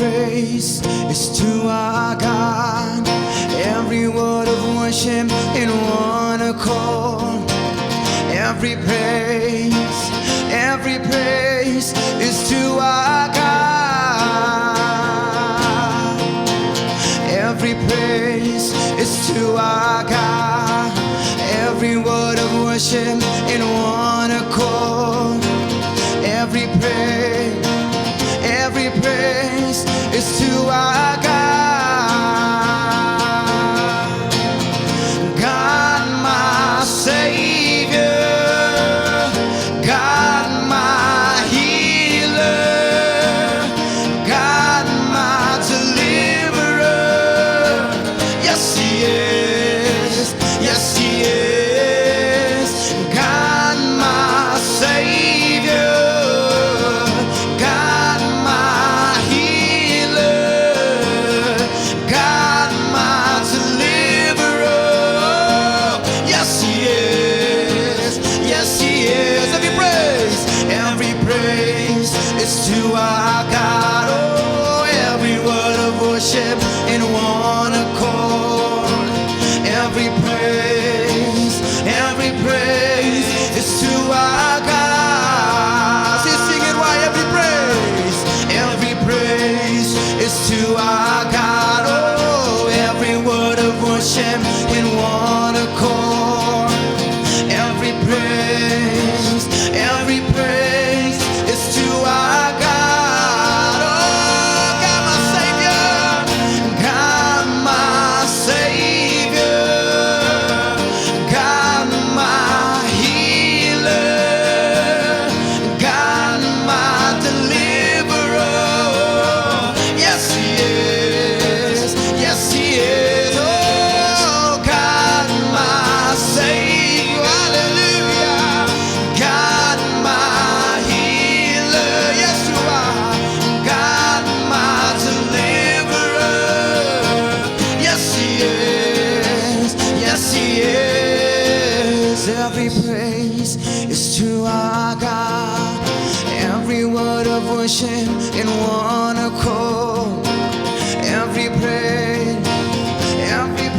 praise is to our God. Every word of worship in one accord. Every praise is to our God. Every praise is to our God. Every word of worship in one accord. Every praise is to our God. God my Savior, God my healer, God my deliverer. Yes He is, yes He is. God my Savior, God my healer, God my deliverer. Yes He is, yes He is. Every praise is to our God. Oh, every word of worship in one accord. Every praise is to our God. Sing it right. Every praise is to our God. Oh, every word of worship in one accord. Every praise is to our God. Oh, God my Savior, God my Savior, God my healer, God my deliverer. Yes He is, yes He is. Oh, God my Savior, hallelujah. God my healer, yes You are. God my deliverer. Yes He is, yes He is. Every praise is to our God. Every word of worship in one accord. Every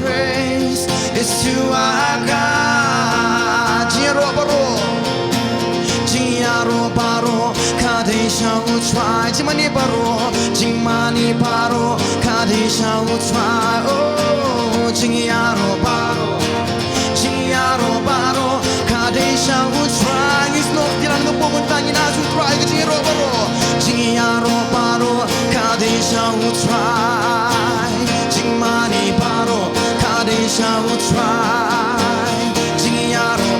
praise is to our God. Jiaro baro, kadesha utrai. Jimani baro, kadesha utrai. Oh, jiaro baro, kadesha utrai. Is no tiran no pumunta ni na utrai. Jiaro baro, kadesha utrai. Jimani baro, kadesha utrai. Jiaro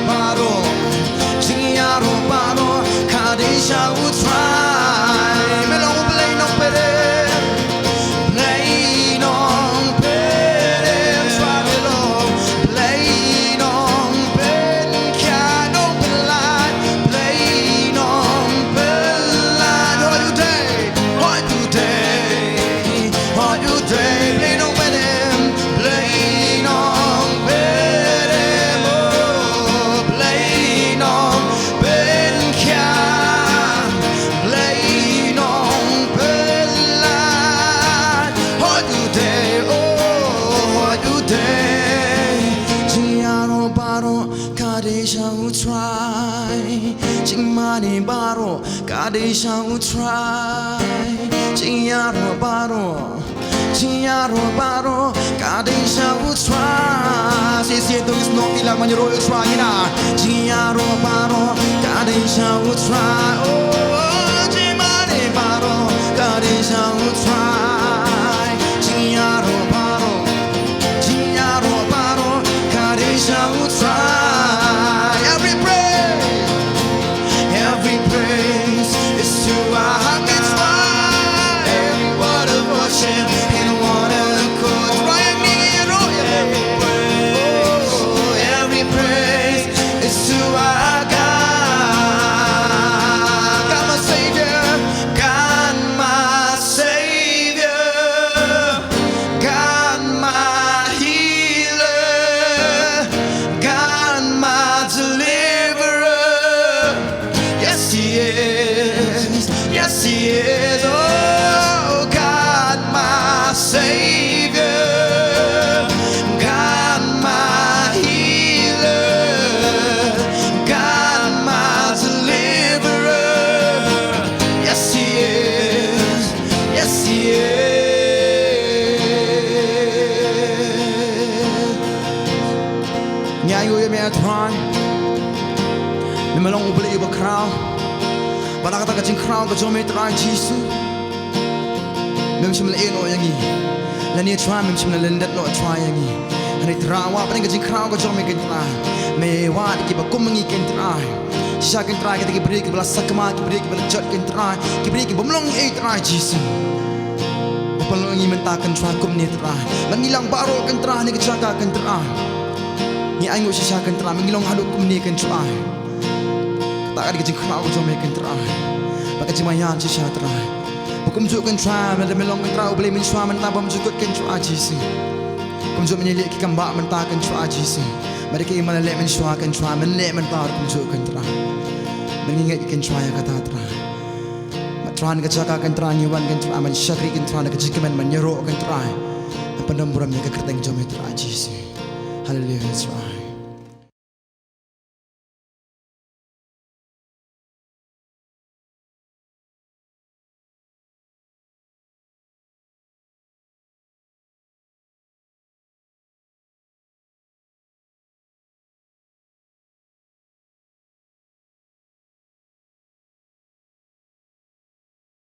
baro, kadesha utrai. Me long play no pere, play non pere, try me long, play non pen, can no light, play non light. All you day, play no pere, play non pere, oh, play non pen, can play non light. All you day, Jiaro baro, kadesha utrai. Jimani baro, kadesha utrai. Jiaro baro, kadesha utrai. Siento is no ilang man yoro utrai na. Jiaro baro, kadesha utrai. Oh, Jimani baro, kadesha utrai. Jiaro baro, kadesha utrai. Every praise is to our God. It's right. Every word of worship in one accord. Right, every praise is to our God. Nhai ngồi mẹ try nên mà lòng u beli ba crown ba nak kata kacing crown ka jome try jisu mem chim la eno yangi la ni try mem chim la lendat no try yangi hani trawa pa ni kacing crown ka jome ken try me wa ki ba kumangi ken try sha ken try ka ki break bala sakma ki break bala jot ken try ki break bomlong e try jisu palong ngi menta ken try kum ni try lan nilang baro ken try ni ka jaka ken try ni ai ngô sha ken try ngilong hadu kum ni ken try tak ada kecing kau jom makan try, pakai cimayan sisa try. Bukum juk ken try, menda melong ken try, boleh mensuam mentah bom jukut ken try jisi. Kum juk menyelik kita mbak mentah ken try jisi. Mereka iman lelak mensuam ken try, menelak mentah kum juk ken try. Mengingat ken try kata try. Matran kecaka ken try, nyuan ken try, mensyakri ken try, kecik men menyerok ken try. Apa nombor mereka kerteng jom try jisi. Hallelujah try.